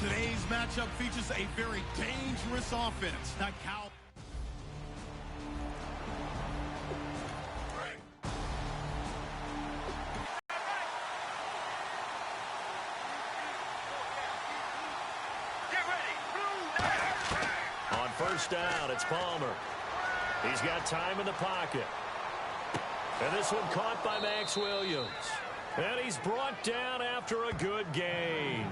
Today's matchup features a very dangerous offense. The Cow. On first down, it's Palmer. He's got time in the pocket. And this one caught by Max Williams. And he's brought down after a good gain.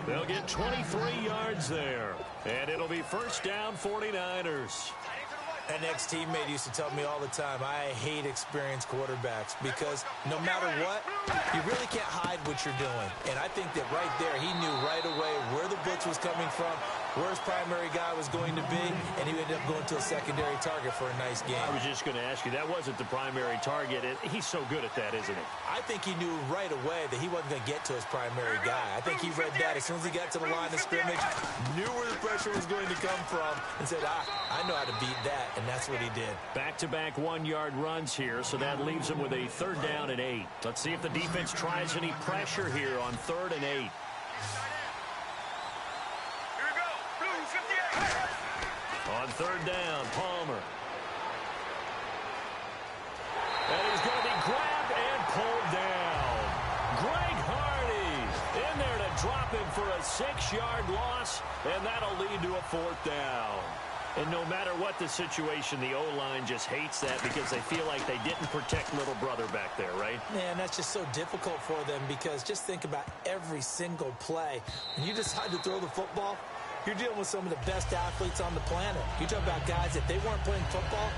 They'll get 23 yards there. And it'll be first down 49ers. An ex-teammate used to tell me all the time, I hate experienced quarterbacks because no matter what, you really can't hide what you're doing. And I think that right there, he knew right away where the blitz was coming from, where his primary guy was going to be, and he ended up going to a secondary target for a nice game. I was just going to ask you, that wasn't the primary target. He's so good at that, isn't he? I think he knew right away that he wasn't going to get to his primary guy. I think he read that as soon as he got to the line of scrimmage, knew where the pressure was going to come from, and said, I know how to beat that, and that's what he did. Back-to-back one-yard runs here, so that leaves him with a 3rd down and 8. Let's see if the defense tries any pressure here on 3rd and 8. On 3rd down, Palmer. And he's going to be grabbed and pulled down. Greg Hardy in there to drop him for a 6-yard loss, and that'll lead to a 4th down. And no matter what the situation, the O-line just hates that because they feel like they didn't protect little brother back there, right? Man, that's just so difficult for them because just think about every single play. When you decide to throw the football, you're dealing with some of the best athletes on the planet. You talk about guys, if they weren't playing football,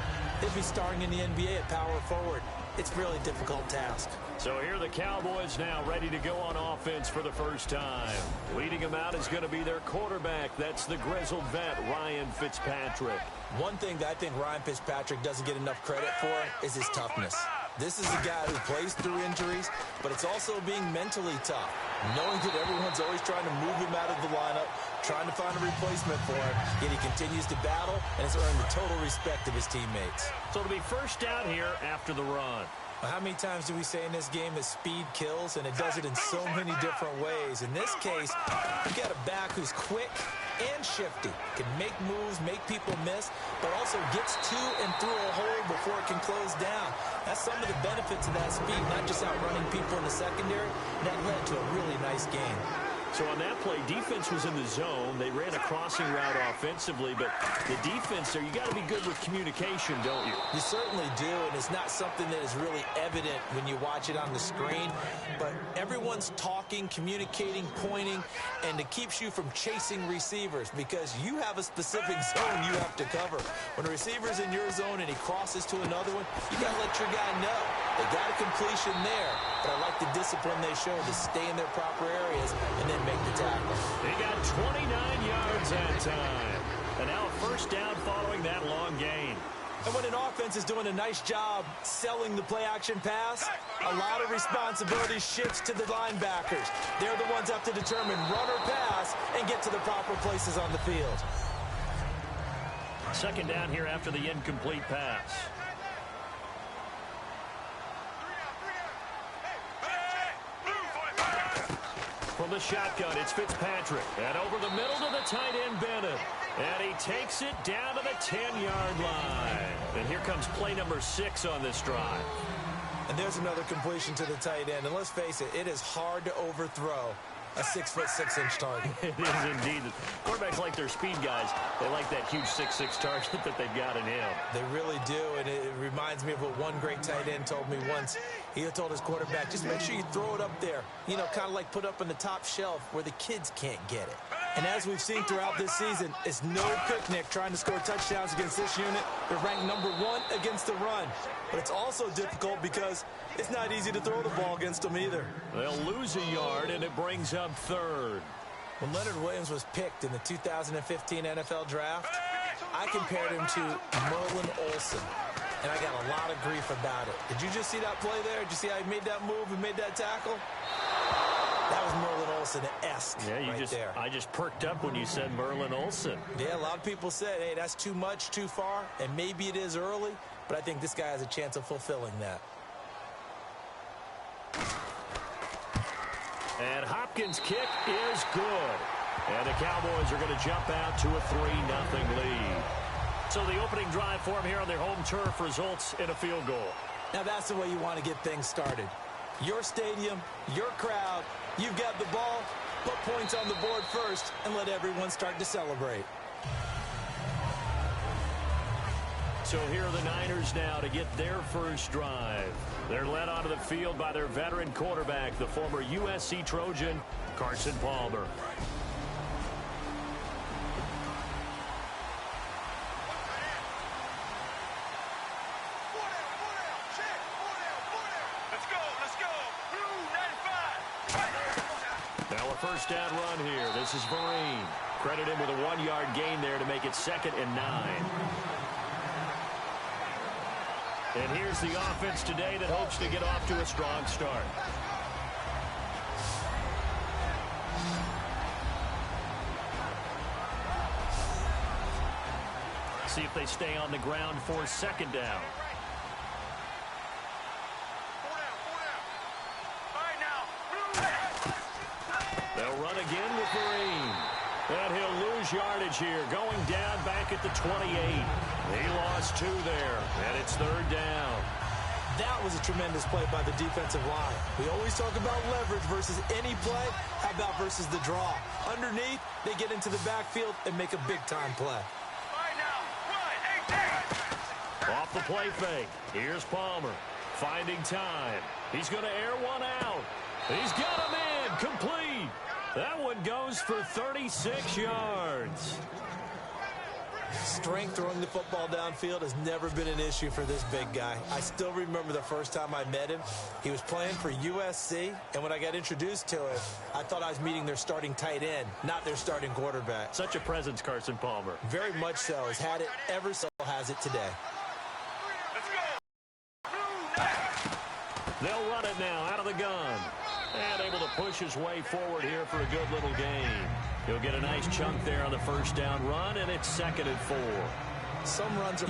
they'd be starring in the NBA at power forward. It's a really difficult task. So here are the Cowboys now ready to go on offense for the first time. Leading them out is going to be their quarterback. That's the grizzled vet, Ryan Fitzpatrick. One thing that I think Ryan Fitzpatrick doesn't get enough credit for is his toughness. This is a guy who plays through injuries, but it's also being mentally tough. Knowing that everyone's always trying to move him out of the lineup, trying to find a replacement for him, yet he continues to battle and has earned the total respect of his teammates. So it'll be first down here after the run. How many times do we say in this game that speed kills, and it does it in so many different ways? In this case, you got a back who's quick and shifty, can make moves, make people miss, but also gets to and through a hole before it can close down. That's some of the benefits of that speed, not just outrunning people in the secondary. That led to a really nice game. So on that play, defense was in the zone. They ran a crossing route offensively, but the defense there, you got to be good with communication, don't you? You certainly do, and it's not something that is really evident when you watch it on the screen, but everyone's talking, communicating, pointing, and it keeps you from chasing receivers because you have a specific zone you have to cover. When a receiver's in your zone and he crosses to another one, you got to let your guy know. They got a completion there, but I like the discipline they show to stay in their proper areas and then make the tackle. They got 29 yards that time. And now a first down following that long gain. And when an offense is doing a nice job selling the play-action pass, a lot of responsibility shifts to the linebackers. They're the ones that have to determine run or pass and get to the proper places on the field. Second down here after the incomplete pass. From the shotgun, it's Fitzpatrick. And over the middle to the tight end, Bennett. And he takes it down to the 10-yard line. And here comes play number 6 on this drive. And there's another completion to the tight end. And let's face it, it is hard to overthrow a 6'6" target. It is indeed. Quarterbacks like their speed guys. They like that huge 6'6" target that they've got in him. They really do, and it reminds me of what one great tight end told me once. He had told his quarterback, just make sure you throw it up there. You know, kind of like put up on the top shelf where the kids can't get it. And as we've seen throughout this season, it's no picnic trying to score touchdowns against this unit. They're ranked number 1 against the run. But it's also difficult because it's not easy to throw the ball against them either. They'll lose a yard, and it brings up 3rd. When Leonard Williams was picked in the 2015 NFL Draft, I compared him to Merlin Olsen. And I got a lot of grief about it. Did you just see that play there? Did you see how he made that move and made that tackle? That was Merlin Olsen-esque there. I just perked up when you said Merlin Olsen. Yeah, a lot of people said, hey, that's too much, too far, and maybe it is early, but I think this guy has a chance of fulfilling that. And Hopkins' kick is good. And the Cowboys are going to jump out to a 3-0 lead. So the opening drive for them here on their home turf results in a field goal. Now that's the way you want to get things started. Your stadium, your crowd, you've got the ball, put points on the board first, and let everyone start to celebrate. So here are the Niners now to get their first drive. They're led onto the field by their veteran quarterback, the former USC Trojan, Carson Palmer. Now a first down run here. This is Vereen. Credit him with a 1-yard gain there to make it 2nd and 9. And here's the offense today that hopes to get off to a strong start. See if they stay on the ground for 2nd down. They'll run again with Vereen. And he'll lose yardage here, going down back at the 28. He lost 2 there, and it's 3rd down. That was a tremendous play by the defensive line. We always talk about leverage versus any play. How about versus the draw? Underneath, they get into the backfield and make a big-time play. Off the play fake. Here's Palmer finding time. He's going to air one out. He's got him in. Complete. That one goes for 36 yards. Strength throwing the football downfield has never been an issue for this big guy. I still remember the first time I met him. He was playing for USC, and when I got introduced to him, I thought I was meeting their starting tight end, not their starting quarterback. Such a presence, Carson Palmer. Very much so. Has had it ever so has it today. They'll run it now out of the gun. And able to push his way forward here for a good little gain. He'll get a nice chunk there on the first down run, and it's 2nd and 4. Some runs are